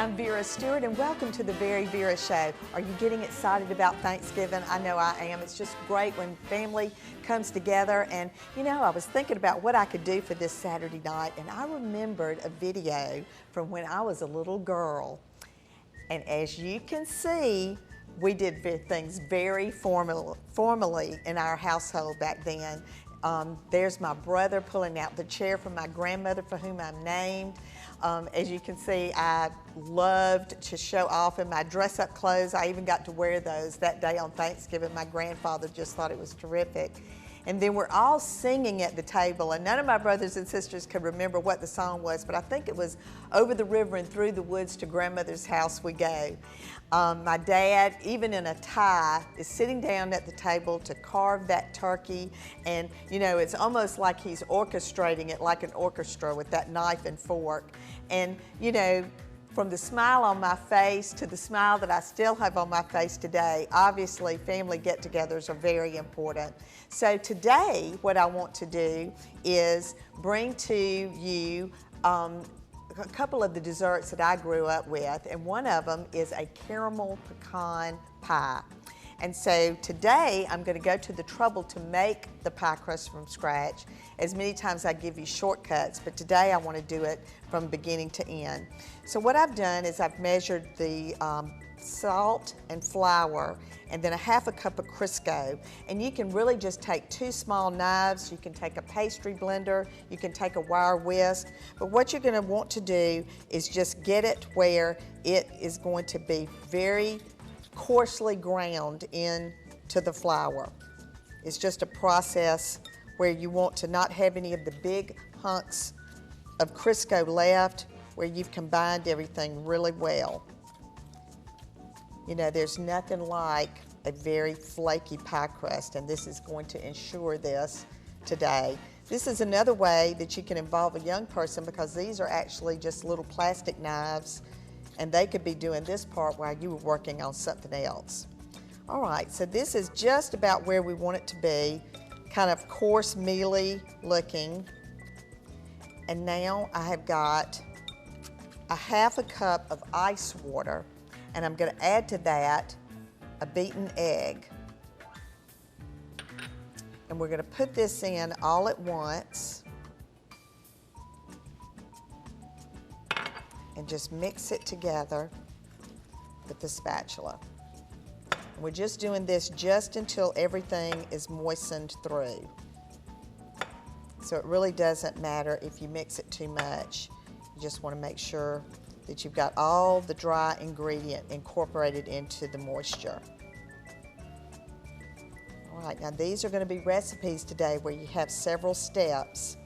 I'm Vera Stewart and welcome to the VeryVera Show. Are you getting excited about Thanksgiving? I know I am. It's just great when family comes together, and you know, I was thinking about what I could do for this Saturday night, and I remembered a video from when I was a little girl. And as you can see, we did things very formally in our household back then. There's my brother pulling out the chair for my grandmother, for whom I'm named. As you can see, I loved to show off in my dress-up clothes. I even got to wear those that day on Thanksgiving. My grandfather just thought it was terrific. And then we're all singing at the table, and none of my brothers and sisters could remember what the song was, but I think it was "Over the River and Through the Woods to Grandmother's House We Go." My dad, even in a tie, is sitting down at the table to carve that turkey, and you know, it's almost like he's orchestrating it like an orchestra with that knife and fork. And you know, from the smile on my face to the smile that I still have on my face today, obviously family get-togethers are very important. So today, what I want to do is bring to you a couple of the desserts that I grew up with, and one of them is a caramel pecan pie. And so today I'm going to go to the trouble to make the pie crust from scratch. As many times I give you shortcuts, but today I want to do it from beginning to end. So what I've done is I've measured the salt and flour and then a half a cup of Crisco. And you can really just take 2 small knives, you can take a pastry blender, you can take a wire whisk, but what you're going to want to do is just get it where it is going to be very coarsely ground into the flour. It's just a process where you want to not have any of the big hunks of Crisco left, where you've combined everything really well. You know, there's nothing like a very flaky pie crust, and this is going to ensure this today. This is another way that you can involve a young person, because these are actually just little plastic knives, and they could be doing this part while you were working on something else. All right, so this is just about where we want it to be, kind of coarse, mealy looking. And now I have got a half a cup of ice water, and I'm going to add to that a beaten egg. And we're going to put this in all at once and just mix it together with the spatula. And we're just doing this just until everything is moistened through. So it really doesn't matter if you mix it too much. You just want to make sure that you've got all the dry ingredient incorporated into the moisture. All right, now these are going to be recipes today where you have several steps.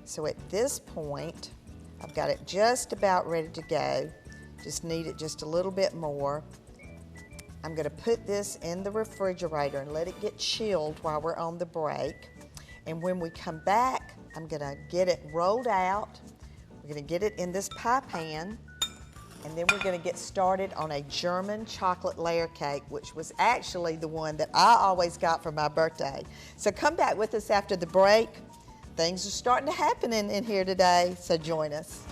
So at this point, I've got it just about ready to go. Just need it just a little bit more. I'm going to put this in the refrigerator and let it get chilled while we're on the break. And when we come back, I'm going to get it rolled out. We're going to get it in this pie pan, and then we're going to get started on a German chocolate layer cake, which was actually the one that I always got for my birthday. So come back with us after the break. Things are starting to happen in here today, so join us.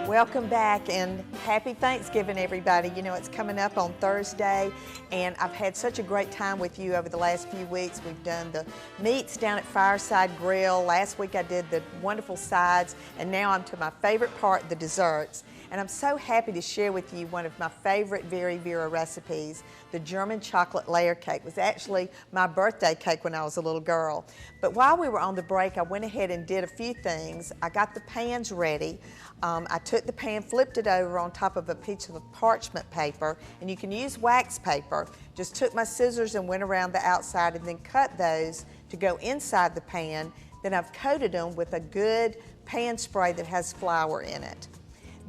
Welcome back, and happy Thanksgiving, everybody. You know, it's coming up on Thursday, and I've had such a great time with you over the last few weeks. We've done the meats down at Fireside Grill. Last week I did the wonderful sides, and now I'm to my favorite part, the desserts. And I'm so happy to share with you one of my favorite VeryVera recipes. The German chocolate layer cake was actually my birthday cake when I was a little girl. But while we were on the break, I went ahead and did a few things. I got the pans ready. I took the pan, flipped it over on top of a piece of parchment paper, and you can use wax paper. Just took my scissors and went around the outside and then cut those to go inside the pan. Then I've coated them with a good pan spray that has flour in it.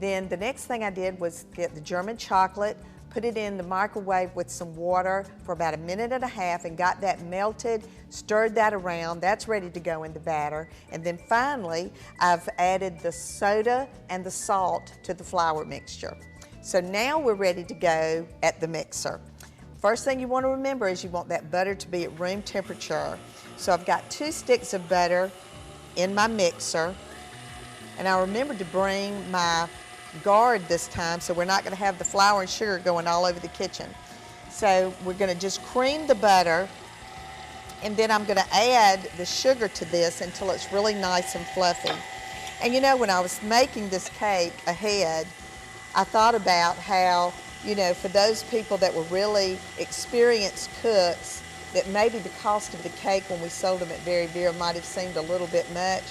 Then the next thing I did was get the German chocolate, put it in the microwave with some water for about 1.5 minutes and got that melted, stirred that around. That's ready to go in the batter. And then finally, I've added the soda and the salt to the flour mixture. So now we're ready to go at the mixer. First thing you want to remember is you want that butter to be at room temperature. So I've got 2 sticks of butter in my mixer, and I remember to bring my guard this time so we're not going to have the flour and sugar going all over the kitchen. So we're going to just cream the butter, and then I'm going to add the sugar to this until it's really nice and fluffy. And you know, when I was making this cake ahead, I thought about how, you know, for those people that were really experienced cooks, that maybe the cost of the cake when we sold them at VeryVera might have seemed a little bit much.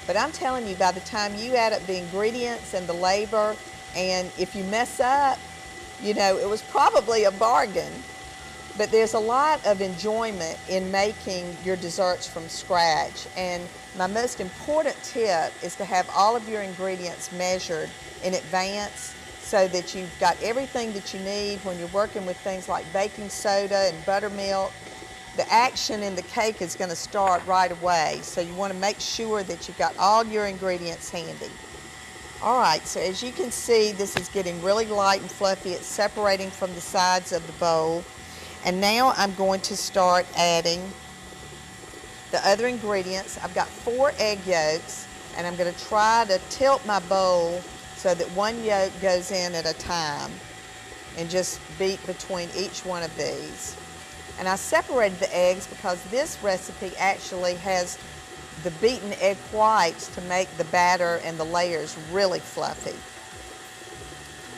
But I'm telling you, by the time you add up the ingredients and the labor, and if you mess up, you know, it was probably a bargain. But there's a lot of enjoyment in making your desserts from scratch. And my most important tip is to have all of your ingredients measured in advance so that you've got everything that you need when you're working with things like baking soda and buttermilk. The action in the cake is going to start right away, so you want to make sure that you've got all your ingredients handy. All right, so as you can see, this is getting really light and fluffy. It's separating from the sides of the bowl. And now I'm going to start adding the other ingredients. I've got 4 egg yolks, and I'm going to try to tilt my bowl so that one yolk goes in at a time, and just beat between each one of these. And I separated the eggs because this recipe actually has the beaten egg whites to make the batter and the layers really fluffy.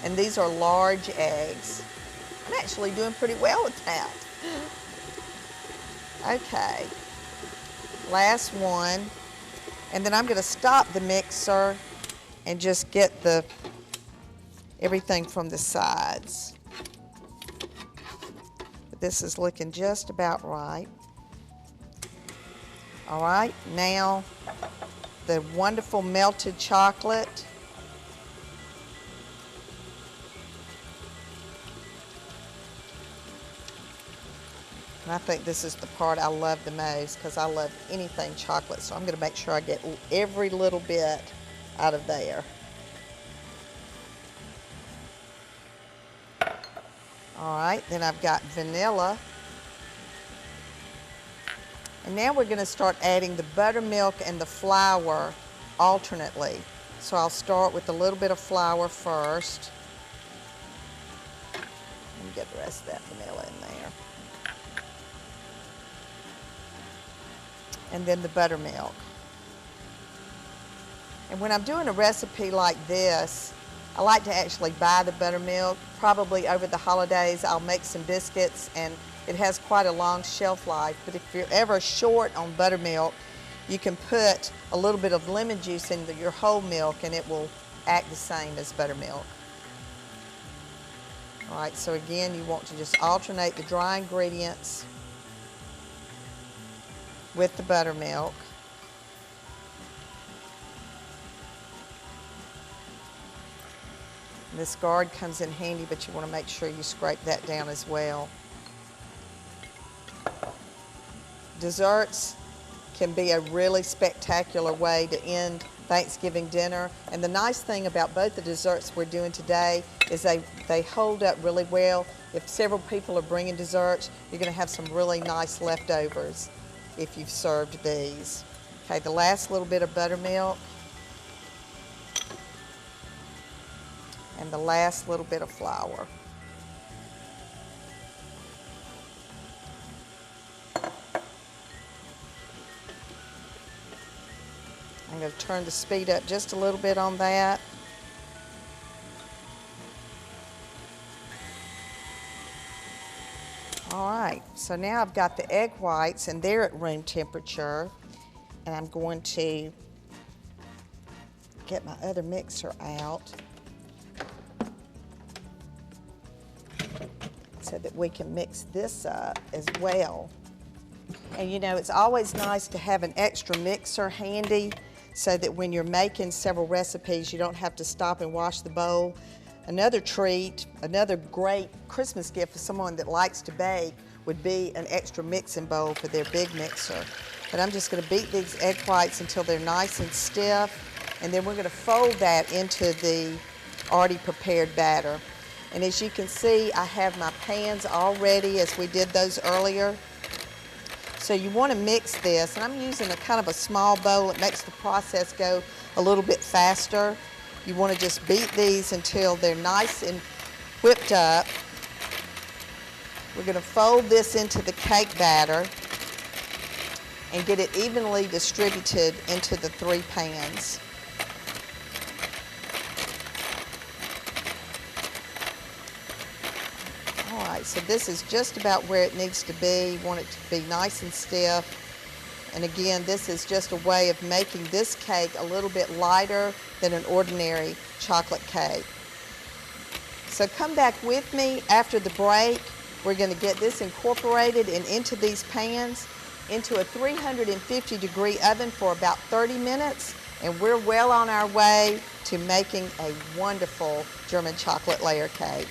And these are large eggs. I'm actually doing pretty well with that. Okay, last one. And then I'm going to stop the mixer and just get everything from the sides. This is looking just about right. All right, now the wonderful melted chocolate. And I think this is the part I love the most because I love anything chocolate, so I'm going to make sure I get every little bit out of there. All right, then I've got vanilla. And now we're going to start adding the buttermilk and the flour alternately. So I'll start with a little bit of flour first. Let me get the rest of that vanilla in there. And then the buttermilk. And when I'm doing a recipe like this, I like to actually buy the buttermilk. Probably over the holidays I'll make some biscuits, and it has quite a long shelf life. But if you're ever short on buttermilk, you can put a little bit of lemon juice into your whole milk and it will act the same as buttermilk. All right, so again, you want to just alternate the dry ingredients with the buttermilk. This guard comes in handy, but you want to make sure you scrape that down as well. Desserts can be a really spectacular way to end Thanksgiving dinner. And the nice thing about both the desserts we're doing today is they hold up really well. If several people are bringing desserts, you're going to have some really nice leftovers if you've served these. Okay, the last little bit of buttermilk. And the last little bit of flour. I'm going to turn the speed up just a little bit on that. All right, so now I've got the egg whites and they're at room temperature, and I'm going to get my other mixer out so that we can mix this up as well. And you know, it's always nice to have an extra mixer handy so that when you're making several recipes, you don't have to stop and wash the bowl. Another treat, another great Christmas gift for someone that likes to bake would be an extra mixing bowl for their big mixer. But I'm just going to beat these egg whites until they're nice and stiff, and then we're going to fold that into the already prepared batter. And as you can see, I have my pans all ready as we did those earlier. So you want to mix this, and I'm using a kind of a small bowl. It makes the process go a little bit faster. You want to just beat these until they're nice and whipped up. We're going to fold this into the cake batter and get it evenly distributed into the 3 pans. All right, so this is just about where it needs to be. You want it to be nice and stiff. And again, this is just a way of making this cake a little bit lighter than an ordinary chocolate cake. So come back with me after the break. We're going to get this incorporated and into these pans, into a 350-degree oven for about 30 minutes, and we're well on our way to making a wonderful German chocolate layer cake.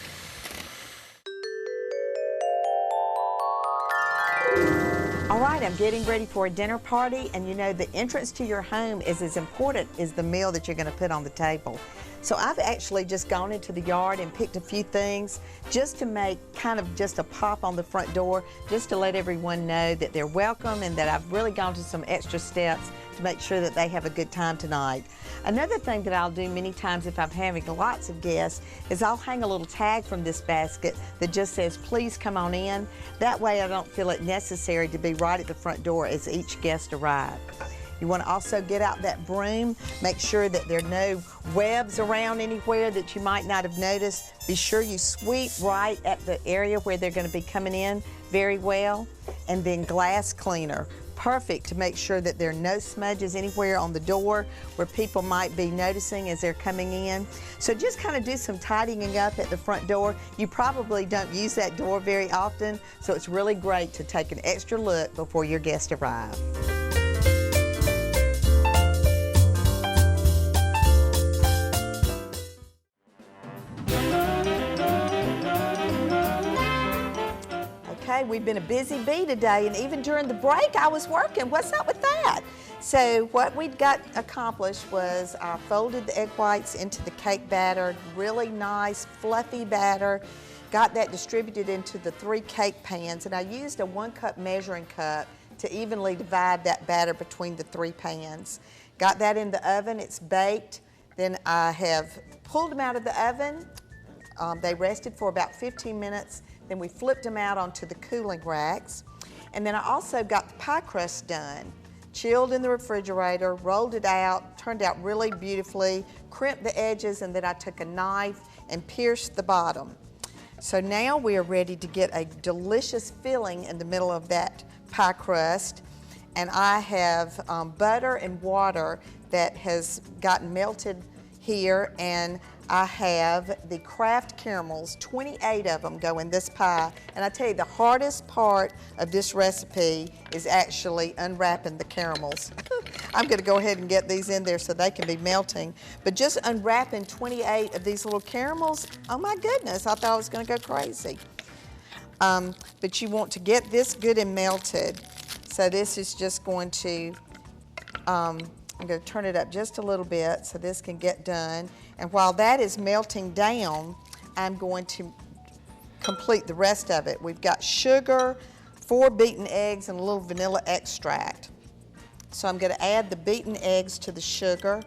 All right, I'm getting ready for a dinner party, and you know the entrance to your home is as important as the meal that you're going to put on the table. So I've actually just gone into the yard and picked a few things just to make kind of just a pop on the front door, just to let everyone know that they're welcome and that I've really gone to some extra steps to make sure that they have a good time tonight. Another thing that I'll do many times if I'm having lots of guests is I'll hang a little tag from this basket that just says, please come on in. That way I don't feel it necessary to be right at the front door as each guest arrives. You want to also get out that broom, make sure that there are no webs around anywhere that you might not have noticed. Be sure you sweep right at the area where they're going to be coming in very well. And then glass cleaner. Perfect to make sure that there are no smudges anywhere on the door where people might be noticing as they're coming in. So just kind of do some tidying up at the front door. You probably don't use that door very often, so it's really great to take an extra look before your guests arrive. Okay, we've been a busy bee today, and even during the break I was working. What's up with that? So what we got accomplished was I folded the egg whites into the cake batter, really nice fluffy batter, got that distributed into the 3 cake pans, and I used a 1-cup measuring cup to evenly divide that batter between the 3 pans. Got that in the oven, it's baked. Then I have pulled them out of the oven. They rested for about 15 minutes. Then we flipped them out onto the cooling racks. And then I also got the pie crust done. Chilled in the refrigerator, rolled it out, turned out really beautifully, crimped the edges, and then I took a knife and pierced the bottom. So now we are ready to get a delicious filling in the middle of that pie crust. And I have butter and water that has gotten melted here, and I have the Kraft caramels, 28 of them go in this pie. And I tell you, the hardest part of this recipe is actually unwrapping the caramels. I'm gonna go ahead and get these in there so they can be melting. But just unwrapping 28 of these little caramels, oh my goodness, I thought I was gonna go crazy. But you want to get this good and melted. So this is just going to, I'm going to turn it up just a little bit so this can get done. And while that is melting down, I'm going to complete the rest of it. We've got sugar, 4 beaten eggs, and a little vanilla extract. So I'm going to add the beaten eggs to the sugar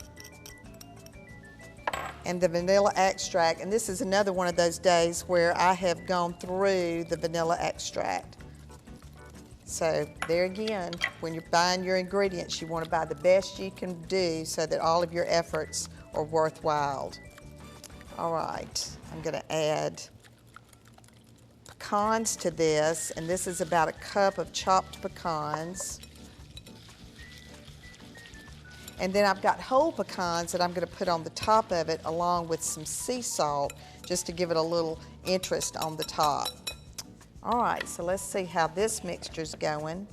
and the vanilla extract. And this is another one of those days where I have gone through the vanilla extract. So there again, when you're buying your ingredients, you want to buy the best you can do so that all of your efforts are worthwhile. All right, I'm going to add pecans to this, and this is about a cup of chopped pecans. And then I've got whole pecans that I'm going to put on the top of it along with some sea salt just to give it a little interest on the top. All right, so let's see how this mixture's going.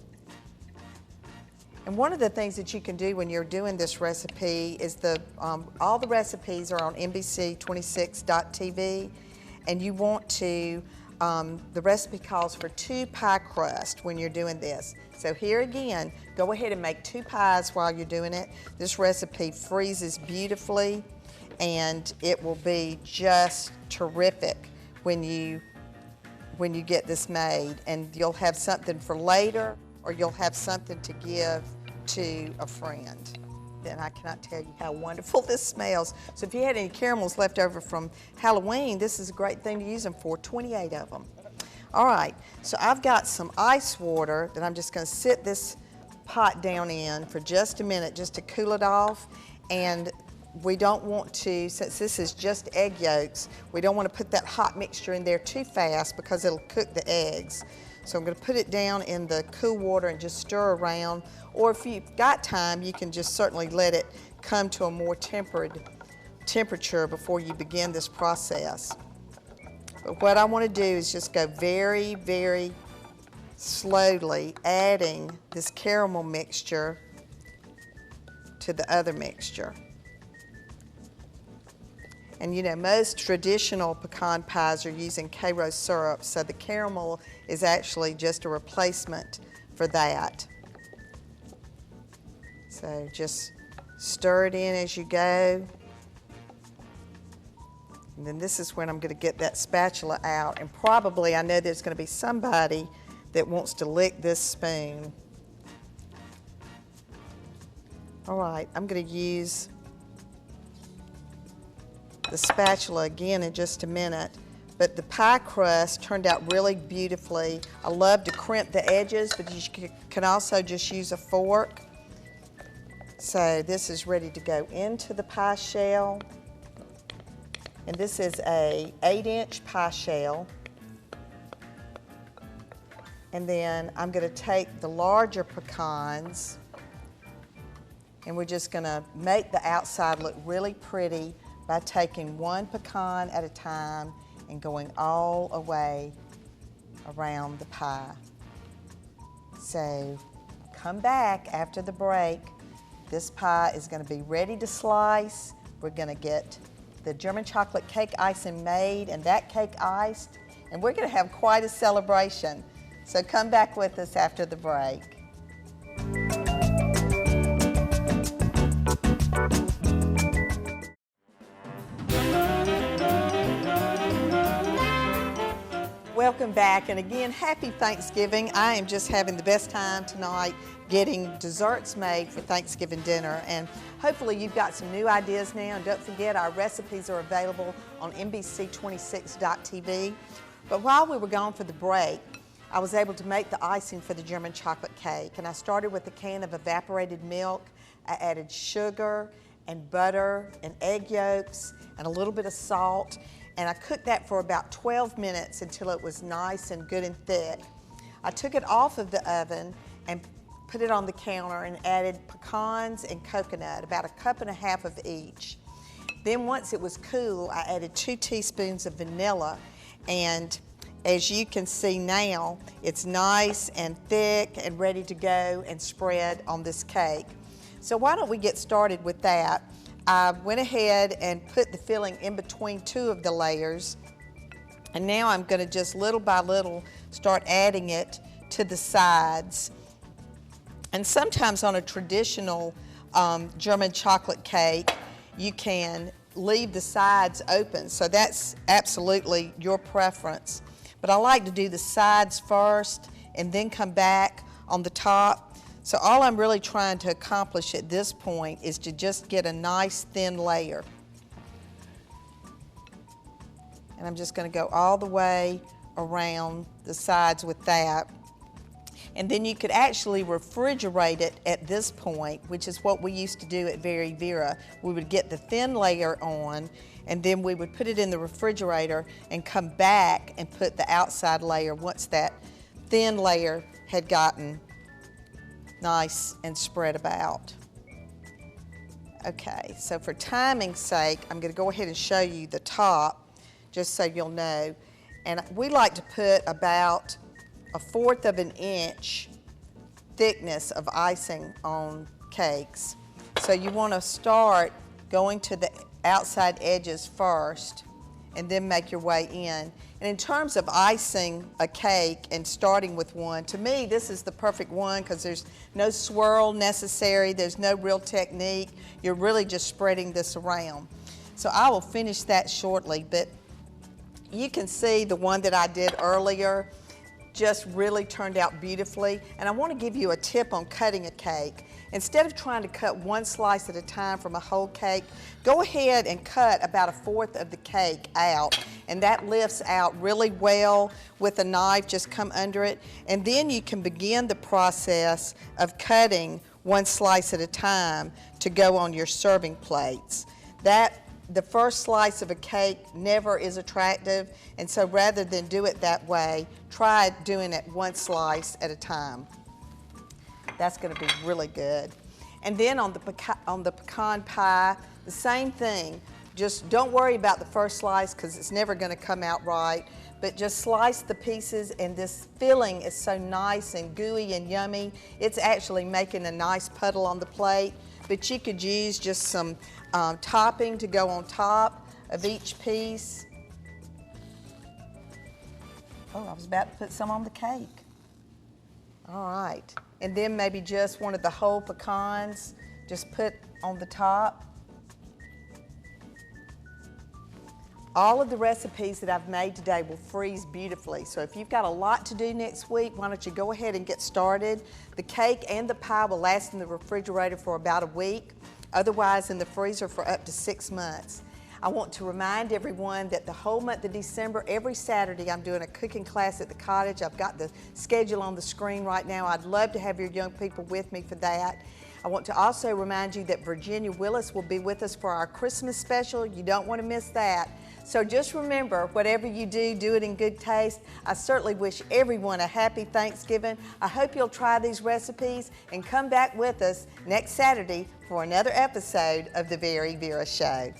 And one of the things that you can do when you're doing this recipe is all the recipes are on NBC26.tv, and you want to, the recipe calls for 2 pie crust when you're doing this. So here again, go ahead and make 2 pies while you're doing it. This recipe freezes beautifully, and it will be just terrific when you get this made, and you'll have something for later, or you'll have something to give to a friend. And I cannot tell you how wonderful this smells. So if you had any caramels left over from Halloween, this is a great thing to use them for, 28 of them. All right, so I've got some ice water that I'm just gonna sit this pot down in for just a minute just to cool it off. And we don't want to, since this is just egg yolks, we don't want to put that hot mixture in there too fast because it'll cook the eggs. So I'm going to put it down in the cool water and just stir around. Or if you've got time, you can just certainly let it come to a more tempered temperature before you begin this process. But what I want to do is just go very, very slowly, adding this caramel mixture to the other mixture. And you know, most traditional pecan pies are using Karo syrup, so the caramel is actually just a replacement for that. So just stir it in as you go. And then this is when I'm going to get that spatula out. And probably, I know there's going to be somebody that wants to lick this spoon. All right, I'm going to use the spatula again in just a minute, but the pie crust turned out really beautifully. I love to crimp the edges, but you can also just use a fork. So this is ready to go into the pie shell. And this is a 8-inch pie shell. And then I'm going to take the larger pecans, and we're just going to make the outside look really pretty by taking one pecan at a time and going all the way around the pie. So come back after the break. This pie is going to be ready to slice. We're going to get the German chocolate cake icing made and that cake iced, and we're going to have quite a celebration. So come back with us after the break. Welcome back, and again, happy Thanksgiving. I am just having the best time tonight getting desserts made for Thanksgiving dinner, and hopefully you've got some new ideas now. And don't forget, our recipes are available on NBC26.tv. But while we were gone for the break, I was able to make the icing for the German chocolate cake, and I started with a can of evaporated milk. I added sugar and butter and egg yolks and a little bit of salt, and I cooked that for about 12 minutes until it was nice and good and thick. I took it off of the oven and put it on the counter and added pecans and coconut, about 1.5 cups of each. Then once it was cool, I added 2 teaspoons of vanilla, and as you can see now, it's nice and thick and ready to go and spread on this cake. So why don't we get started with that? I went ahead and put the filling in between 2 of the layers, and now I'm going to just little by little start adding it to the sides. And sometimes on a traditional German chocolate cake, you can leave the sides open, so that's absolutely your preference. But I like to do the sides first and then come back on the top. So all I'm really trying to accomplish at this point is to just get a nice thin layer. And I'm just going to go all the way around the sides with that. And then you could actually refrigerate it at this point, which is what we used to do at VeryVera. We would get the thin layer on, and then we would put it in the refrigerator and come back and put the outside layer once that thin layer had gotten nice and spread about. Okay, so for timing's sake, I'm going to go ahead and show you the top, just so you'll know. And we like to put about 1/4 of an inch thickness of icing on cakes. So you want to start going to the outside edges first and then make your way in. And in terms of icing a cake and starting with one, to me this is the perfect one because there's no swirl necessary, there's no real technique, you're really just spreading this around. So I will finish that shortly, but you can see the one that I did earlier just really turned out beautifully. And I want to give you a tip on cutting a cake. Instead of trying to cut one slice at a time from a whole cake, go ahead and cut about 1/4 of the cake out, and that lifts out really well with a knife. Just come under it, and then you can begin the process of cutting one slice at a time to go on your serving plates. The first slice of a cake never is attractive, and so rather than do it that way, try doing it one slice at a time. That's going to be really good. And then on the pecan pie, the same thing. Just don't worry about the first slice because it's never going to come out right, but just slice the pieces, and this filling is so nice and gooey and yummy. It's actually making a nice puddle on the plate, but you could use just some topping to go on top of each piece. Oh, I was about to put some on the cake. All right, and then maybe just one of the whole pecans, just put on the top. All of the recipes that I've made today will freeze beautifully, so if you've got a lot to do next week, why don't you go ahead and get started. The cake and the pie will last in the refrigerator for about a week, otherwise in the freezer for up to 6 months. I want to remind everyone that the whole month of December, every Saturday, I'm doing a cooking class at the cottage. I've got the schedule on the screen right now. I'd love to have your young people with me for that. I want to also remind you that Virginia Willis will be with us for our Christmas special. You don't want to miss that. So just remember, whatever you do, do it in good taste. I certainly wish everyone a happy Thanksgiving. I hope you'll try these recipes and come back with us next Saturday for another episode of The Very Vera Show.